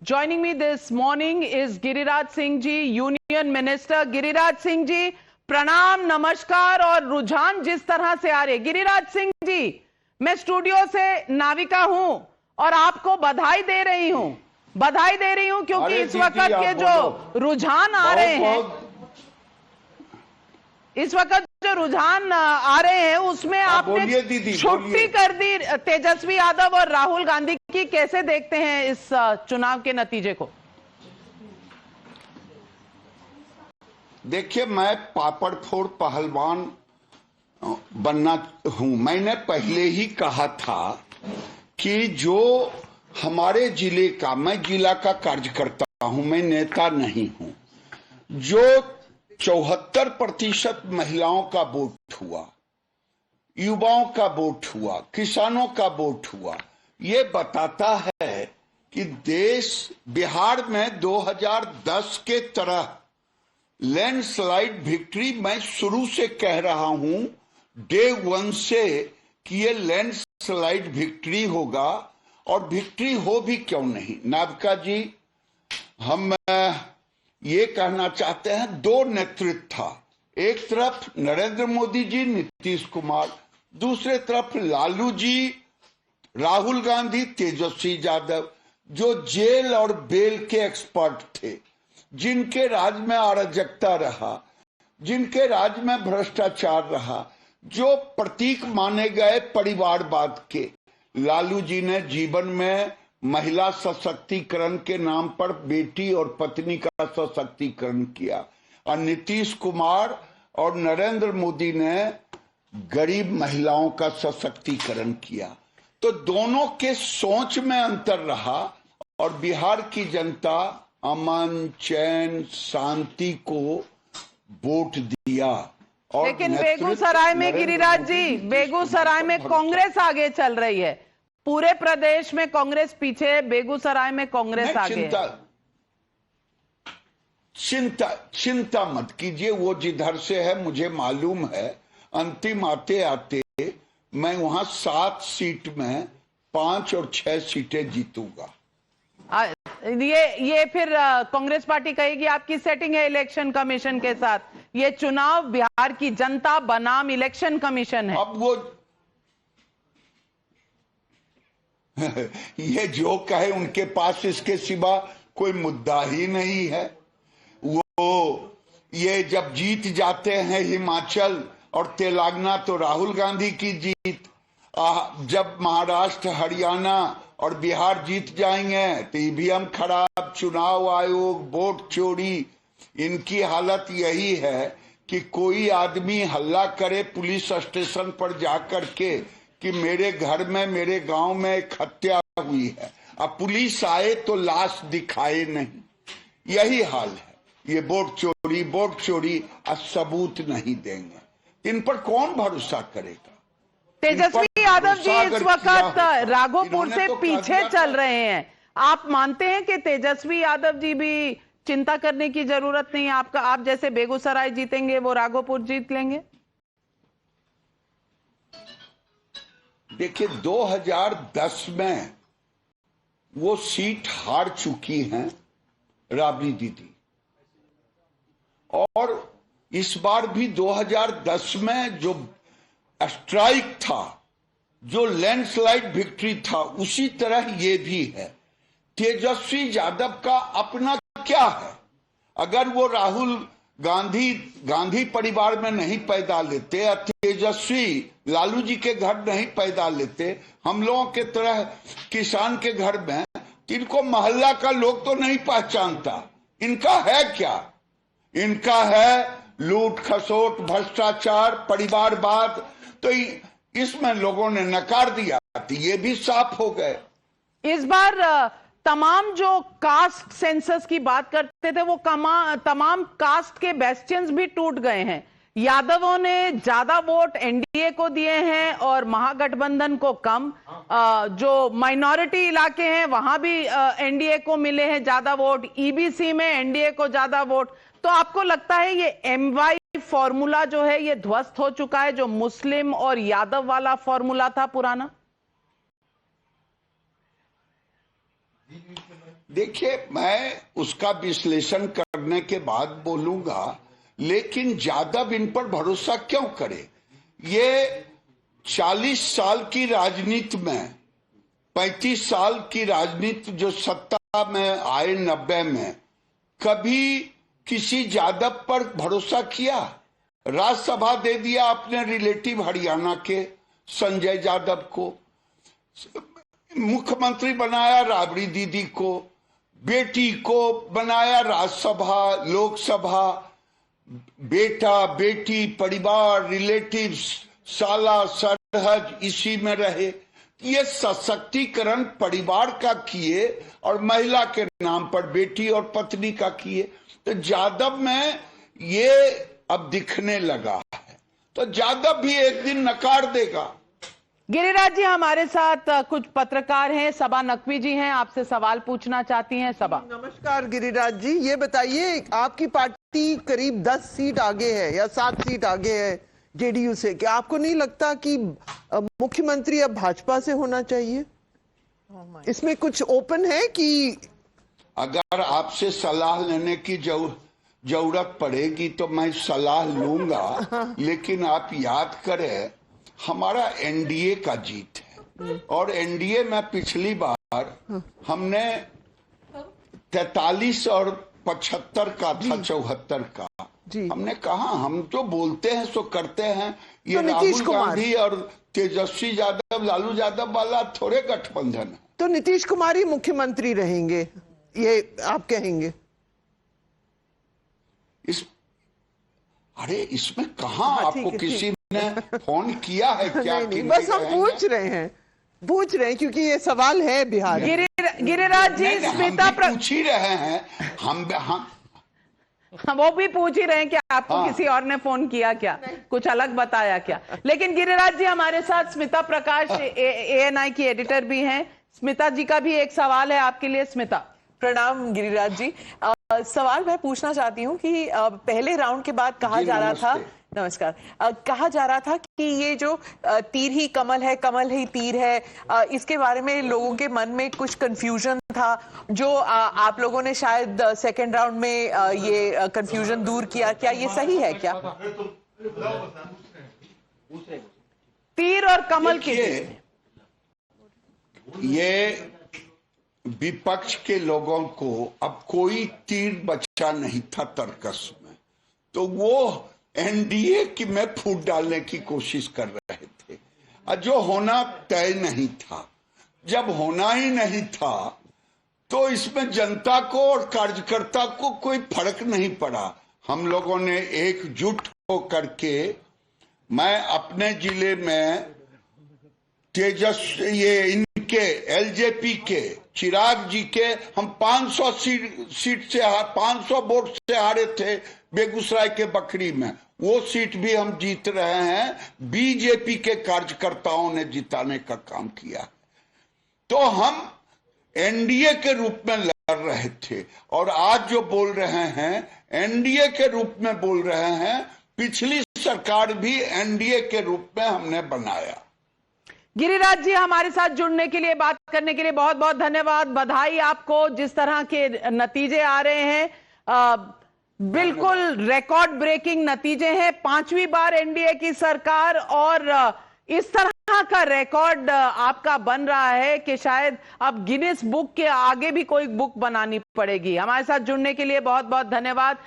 Joining me this morning is Giriraj Singh ji, union minister. Giriraj Singh ji, प्रणाम, नमस्कार। और रुझान जिस तरह से आ रहे, गिरिराज सिंह जी, मैं स्टूडियो से नाविका हूं और आपको बधाई दे रही हूं क्योंकि इस वक्त के जो रुझान आ रहे हैं, इस वक्त जो रुझान आ रहे हैं उसमें आपने छुट्टी कर दी तेजस्वी यादव और राहुल गांधी की। कैसे देखते हैं इस चुनाव के नतीजे को? देखिए, मैं पापड़ फोड़ पहलवान बनना हूं। मैंने पहले ही कहा था कि जो हमारे जिले का, मैं जिला का कार्यकर्ता हूं, मैं नेता नहीं हूं, जो 74% महिलाओं का वोट हुआ, युवाओं का वोट हुआ, किसानों का वोट हुआ, ये बताता है कि देश बिहार में 2010 के तरह लैंडस्लाइड विक्ट्री, मैं शुरू से कह रहा हूं, डे वन से, कि ये लैंडस्लाइड विक्ट्री होगा। और विक्ट्री हो भी क्यों नहीं। नाविका जी, हम ये कहना चाहते हैं, दो नेतृत्व था। एक तरफ नरेंद्र मोदी जी, नीतीश कुमार, दूसरे तरफ लालू जी, राहुल गांधी, तेजस्वी यादव, जो जेल और बेल के एक्सपर्ट थे, जिनके राज में अराजकता रहा, जिनके राज में भ्रष्टाचार रहा, जो प्रतीक माने गए परिवारवाद के। लालू जी ने जीवन में महिला सशक्तिकरण के नाम पर बेटी और पत्नी का सशक्तिकरण किया, और नीतीश कुमार और नरेंद्र मोदी ने गरीब महिलाओं का सशक्तिकरण किया। तो दोनों के सोच में अंतर रहा और बिहार की जनता अमन, चैन, शांति को वोट दिया। और लेकिन बेगूसराय में, गिरिराज जी, बेगूसराय में कांग्रेस आगे चल रही है। पूरे प्रदेश में कांग्रेस पीछे है, बेगूसराय में कांग्रेस आगे है। चिंता मत कीजिए, वो जिधर से है मुझे मालूम है। अंतिम आते आते मैं वहां 7 सीट में 5 और 6 सीटें जीतूंगा। ये फिर कांग्रेस पार्टी कहेगी आपकी सेटिंग है इलेक्शन कमीशन के साथ। ये चुनाव बिहार की जनता बनाम इलेक्शन कमीशन है। अब वो ये जो कहे, उनके पास इसके सिवा कोई मुद्दा ही नहीं है। वो ये जब जीत जाते हैं हिमाचल और तेलंगाना, तो राहुल गांधी की जीत। जब महाराष्ट्र, हरियाणा और बिहार जीत जाएंगे तो ईवीएम खराब, चुनाव आयोग, वोट चोरी। इनकी हालत यही है कि कोई आदमी हल्ला करे पुलिस स्टेशन पर जाकर के कि मेरे घर में, मेरे गांव में एक हत्या हुई है, अब पुलिस आए तो लाश दिखाए नहीं। यही हाल है। ये वोट चोरी, अब सबूत नहीं देंगे। इन पर कौन भरोसा करेगा? तेजस्वी यादव जी इस वक्त राघोपुर से पीछे चल रहे हैं। आप मानते हैं कि तेजस्वी यादव जी भी चिंता करने की जरूरत नहीं है? आप जैसे बेगूसराय जीतेंगे, वो राघोपुर जीत लेंगे? देखिए, 2010 में वो सीट हार चुकी हैं राबड़ी दीदी, और इस बार भी 2010 में जो स्ट्राइक था, जो लैंडस्लाइड विक्ट्री था, उसी तरह ये भी है। तेजस्वी यादव का अपना क्या है? अगर वो राहुल गांधी परिवार में नहीं पैदा लेते, तेजस्वी लालू जी के घर नहीं पैदा लेते, हम लोगों के तरह किसान के घर में, इनको मोहल्ला का लोग तो नहीं पहचानता। इनका है क्या? इनका है लूट खसोट, भ्रष्टाचार, परिवारवाद। तो इसमें लोगों ने नकार दिया, तो ये भी साफ हो गए। इस बार तमाम जो कास्ट सेंसस की बात करते थे, वो तमाम कास्ट के बेस्टियंस भी टूट गए हैं। यादवों ने ज्यादा वोट एनडीए को दिए हैं और महागठबंधन को कम। जो माइनॉरिटी इलाके हैं वहां भी एनडीए को मिले हैं ज्यादा वोट, ईबीसी में एनडीए को ज्यादा वोट। तो आपको लगता है ये एमवाई फॉर्मूला जो है ये ध्वस्त हो चुका है, जो मुस्लिम और यादव वाला फॉर्मूला था पुराना? देखिए, मैं उसका विश्लेषण करने के बाद बोलूंगा, लेकिन यादव इन पर भरोसा क्यों करे? ये 40 साल की राजनीति में, 35 साल की राजनीति जो सत्ता में आए 90 में, कभी किसी यादव पर भरोसा किया? राज्यसभा दे दिया अपने रिलेटिव हरियाणा के संजय यादव को, मुख्यमंत्री बनाया राबड़ी दीदी को, बेटी को बनाया राज्यसभा लोकसभा, बेटा बेटी परिवार रिलेटिव्स साला सरहज इसी में रहे। ये सशक्तिकरण परिवार का किए और महिला के नाम पर बेटी और पत्नी का किए। तो यादव में ये अब दिखने लगा है, तो यादव भी एक दिन नकार देगा। गिरिराज जी हमारे साथ कुछ पत्रकार हैं, सबा नकवी जी हैं, आपसे सवाल पूछना चाहती हैं। सबा, नमस्कार गिरिराज जी, ये बताइए, आपकी पार्टी करीब 10 सीट आगे है या 7 सीट आगे है जेडीयू से। क्या आपको नहीं लगता कि मुख्यमंत्री अब भाजपा से होना चाहिए? इसमें कुछ ओपन है कि अगर आपसे सलाह लेने की जरूरत पड़ेगी तो मैं सलाह लूंगा, लेकिन आप याद करें हमारा एनडीए का जीत है, और एनडीए में पिछली बार हमने 43 और 75 का था, 74 का। हमने कहा हम जो बोलते हैं सो करते हैं। ये तो राहुल गांधी और तेजस्वी यादव लालू यादव वाला थोड़े गठबंधन है। तो नीतीश कुमार ही मुख्यमंत्री रहेंगे, ये आप कहेंगे? अरे इसमें कहा आपको किसी ने फोन किया है क्या? नहीं, बस हम पूछ रहे हैं क्योंकि ये सवाल है बिहार में। गिरिराज जी, स्मिता पूछ ही रहे हैं, हम वो भी पूछ ही रहे हैं कि आपको किसी और ने फोन किया क्या, कुछ अलग बताया क्या? लेकिन गिरिराज जी हमारे साथ स्मिता प्रकाश एएनआई की एडिटर भी हैं। स्मिता जी का भी एक सवाल है आपके लिए। स्मिता, प्रणाम गिरिराज जी। सवाल मैं पूछना चाहती हूँ कि पहले राउंड के बाद कहा जा रहा था, नमस्कार, कहा जा रहा था कि ये जो तीर ही कमल है, कमल ही तीर है, इसके बारे में लोगों के मन में कुछ कंफ्यूजन था, जो आप लोगों ने शायद सेकेंड राउंड में ये कंफ्यूजन दूर किया। क्या ये सही है क्या? तीर और कमल के ये विपक्ष के लोगों को अब कोई तीर बचा नहीं था तर्कस में, तो वो एनडीए की में फूट डालने की कोशिश कर रहे थे। और जो होना तय नहीं था, जब होना ही नहीं था तो इसमें जनता को और कार्यकर्ता को कोई फर्क नहीं पड़ा। हम लोगों ने एकजुट होकर के, मैं अपने जिले में ये इनके एलजेपी के चिराग जी के हम 500 सीट से 500 वोट से हारे थे बेगूसराय के बकरी में, वो सीट भी हम जीत रहे हैं। बीजेपी के कार्यकर्ताओं ने जिताने का काम किया। तो हम एनडीए के रूप में लड़ रहे थे, और आज जो बोल रहे हैं एनडीए के रूप में बोल रहे हैं। पिछली सरकार भी एनडीए के रूप में हमने बनाया। गिरिराज जी हमारे साथ जुड़ने के लिए, बात करने के लिए बहुत बहुत धन्यवाद। बधाई आपको, जिस तरह के नतीजे आ रहे हैं बिल्कुल रिकॉर्ड ब्रेकिंग नतीजे हैं। 5वीं बार एनडीए की सरकार, और इस तरह का रिकॉर्ड आपका बन रहा है कि शायद अब गिनीज बुक के आगे भी कोई बुक बनानी पड़ेगी। हमारे साथ जुड़ने के लिए बहुत बहुत धन्यवाद।